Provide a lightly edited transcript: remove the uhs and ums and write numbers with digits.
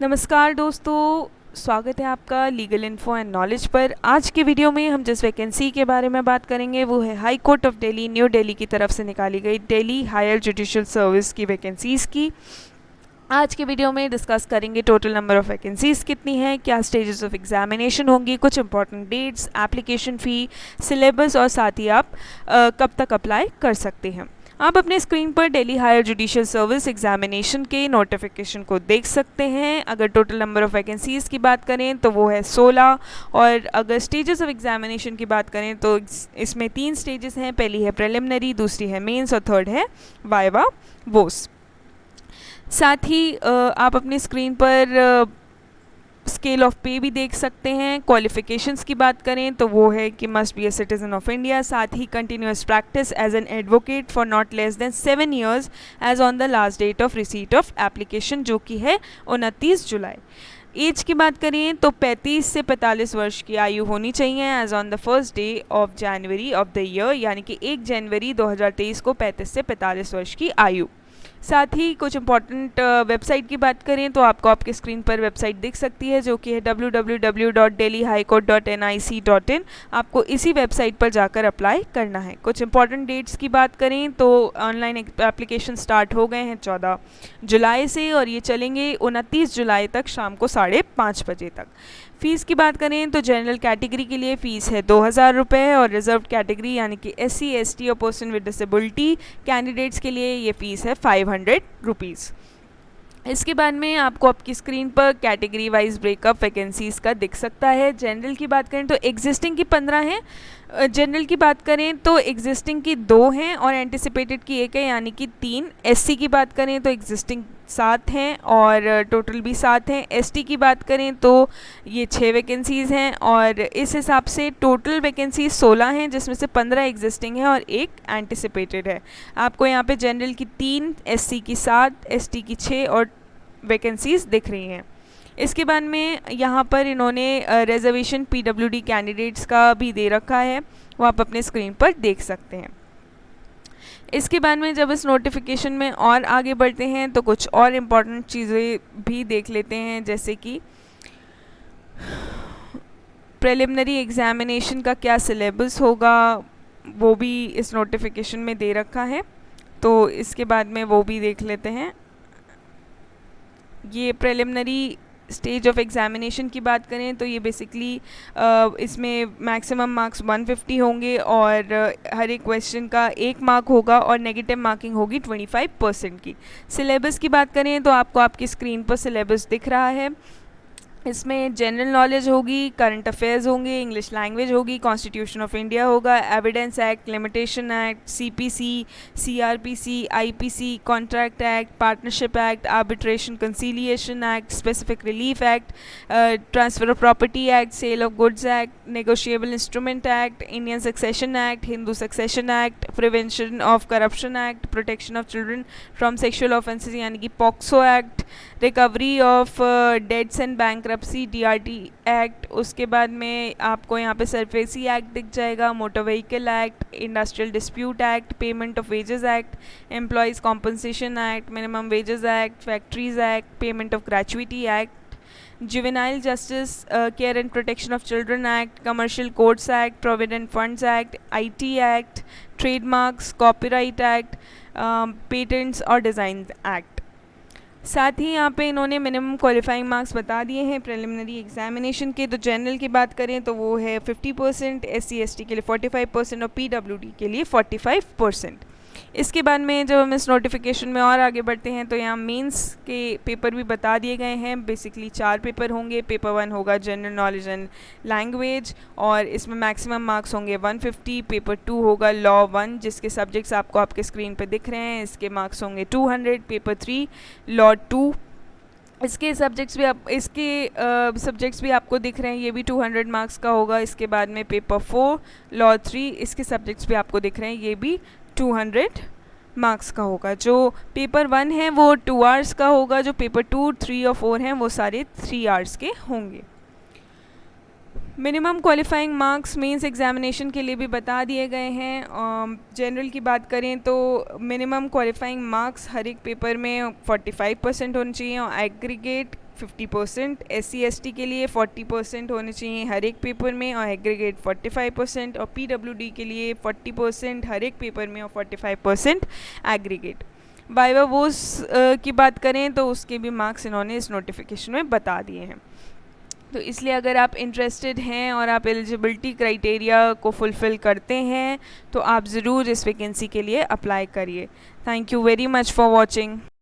नमस्कार दोस्तों, स्वागत है आपका लीगल इन्फो एंड नॉलेज पर। आज के वीडियो में हम जिस वैकेंसी के बारे में बात करेंगे वो है high court of Delhi new Delhi की तरफ से निकाली गई दिल्ली हायर जुडिशियल सर्विस की वैकेंसीज़ की। आज के वीडियो में डिस्कस करेंगे टोटल नंबर ऑफ़ वैकेंसीज़ कितनी हैं, क्या स्टेजेस ऑफ एग्जामिनेशन होंगी, कुछ important dates, application fee, syllabus और साथ ही आप कब तक अप्लाई कर सकते हैं। आप अपने स्क्रीन पर Delhi higher judicial service examination के नोटिफिकेशन को देख सकते हैं। अगर टोटल नंबर ऑफ़ वैकेंसीज़ की बात करें तो वो है 16, और अगर स्टेजेस ऑफ एग्जामिनेशन की बात करें तो इसमें 3 स्टेजेस हैं। पहली है प्रिलिमिनरी, दूसरी है मेंस और थर्ड है वाइवा वोस। साथ ही आप अपनी स्क्रीन पर स्केल ऑफ पे भी देख सकते हैं। क्वालिफ़िकेशंस की बात करें तो वो है कि must be a citizen of India, साथ ही continuous practice as an advocate for not less than 7 years as on the last date of receipt of application, जो कि है 29 जुलाई। एज की बात करें तो 35 से 45 वर्ष की आयु होनी चाहिए age on the first day of January of the year, यानी कि 1 जनवरी 2023 को 35 से 45 वर्ष की आयु। साथ ही कुछ इंपॉर्टेंट वेबसाइट की बात करें तो आपको आपके स्क्रीन पर वेबसाइट दिख सकती है, जो कि है www.delhihighcourt.nic.in। आपको इसी वेबसाइट पर जाकर अप्लाई करना है। कुछ इंपॉर्टेंट डेट्स की बात करें तो ऑनलाइन एप्लीकेशन स्टार्ट हो गए हैं 14 जुलाई से, और ये चलेंगे 29 जुलाई तक शाम को 5:30 बजे तक। फ़ीस की बात करें तो जनरल कैटेगरी के लिए फ़ीस है 2000 रुपये, और रिजर्व कैटेगरी यानी कि SC ST और पर्सन विद डिसेबिलिटी कैंडिडेट्स के लिए ये फ़ीस है 500 रुपीज़। इसके बाद में आपको आपकी स्क्रीन पर कैटेगरी वाइज ब्रेकअप वैकेंसीज़ का दिख सकता है। जनरल की बात करें तो एग्जिस्टिंग की 15 हैं, जनरल की बात करें तो एग्जिस्टिंग की 2 हैं और एंटिसिपेटेड की 1 है, यानी कि 3। SC की बात करें तो एग्जिस्टिंग 7 हैं और टोटल भी 7 हैं। ST की बात करें तो ये 6 वैकेंसीज़ हैं, और इस हिसाब से टोटल वैकेंसीज 16 हैं, जिसमें से 15 एग्जिस्टिंग है और 1 एंटिसिपेटेड है। आपको यहाँ पे जनरल की 3, SC की 7, ST की 6 और वैकेंसीज़ दिख रही हैं। इसके बाद में यहाँ पर इन्होंने रिजर्वेशन PWD कैंडिडेट्स का भी दे रखा है, वो आप अपने स्क्रीन पर देख सकते हैं। इसके बाद में जब इस नोटिफिकेशन में और आगे बढ़ते हैं तो कुछ और इम्पॉर्टेंट चीज़ें भी देख लेते हैं, जैसे कि प्रिलिमिनरी एग्जामिनेशन का क्या सिलेबस होगा, वो भी इस नोटिफिकेशन में दे रखा है, तो इसके बाद में वो भी देख लेते हैं। ये प्रिलिमिनरी स्टेज ऑफ एग्जामिनेशन की बात करें तो ये बेसिकली इसमें मैक्सिमम मार्क्स 150 होंगे, और हर एक क्वेश्चन का 1 मार्क होगा और नेगेटिव मार्किंग होगी 25% की। सिलेबस की बात करें तो आपको आपकी स्क्रीन पर सिलेबस दिख रहा है। इसमें जनरल नॉलेज होगी, करंट अफेयर्स होंगे, इंग्लिश लैंग्वेज होगी, कॉन्स्टिट्यूशन ऑफ इंडिया होगा, evidence act, limitation act, CPC, CRPC, IPC, contract act, partnership act, arbitration conciliation act, specific relief act, transfer of property act, sale of goods act, negotiable instrument act, Indian succession act, Hindu succession act, prevention of corruption act, protection of children from sexual offences यानी कि POCSO act, recovery of debts and bankruptcy DRT act. उसके बाद में आपको यहाँ पे SARFAESI act दिख जाएगा, motor vehicle act, industrial dispute act, payment of wages act, employees compensation act, minimum wages act, factories act, payment of gratuity act, juvenile justice care and protection of children act, commercial courts act, provident funds act, IT act, trademarks, copyright act, patents और design act. साथ ही यहाँ पे इन्होंने minimum qualifying marks बता दिए हैं preliminary examination के। तो जनरल की बात करें तो वो है 50%, SC ST के लिए 45% और PWD के लिए 45%। इसके बाद में जब हम इस नोटिफिकेशन में और आगे बढ़ते हैं तो यहाँ मेंस के पेपर भी बता दिए गए हैं। बेसिकली 4 पेपर होंगे। पेपर 1 होगा जनरल नॉलेज एंड लैंग्वेज, और इसमें मैक्सिमम मार्क्स होंगे 150। पेपर 2 होगा लॉ 1, जिसके सब्जेक्ट्स आपको आपके स्क्रीन पर दिख रहे हैं, इसके मार्क्स होंगे 200। पेपर 3 लॉ 2, इसके सब्जेक्ट्स भी आपको दिख रहे हैं, ये भी 200 मार्क्स का होगा। इसके बाद में पेपर 4 लॉ 3, इसके सब्जेक्ट्स भी आपको दिख रहे हैं, ये भी 200 मार्क्स का होगा। जो पेपर 1 है वो 2 आवर्स का होगा, जो पेपर 2, 3 और 4 हैं वो सारे 3 आवर्स के होंगे। Minimum qualifying marks mains examination के लिए भी बता दिए गए हैं। जनरल की बात करें तो मिनिमम क्वालिफाइंग मार्क्स हर एक पेपर में 45% होने चाहिए, और एग्रीगेट 50%, SC/ST के लिए 40% होने चाहिए हर एक पेपर में और एग्रीगेट 45%, और PWD के लिए 40% हर एक पेपर में और 45% एग्रीगेट। वाइवा वोस की बात करें तो उसके भी मार्क्स इन्होंने इस नोटिफिकेशन में बता दिए हैं। तो इसलिए अगर आप इंटरेस्टेड हैं और आप एलिजिबिलिटी क्राइटेरिया को फुलफ़िल करते हैं तो आप ज़रूर इस वैकेंसी के लिए अप्लाई करिए। Thank you very much for watching.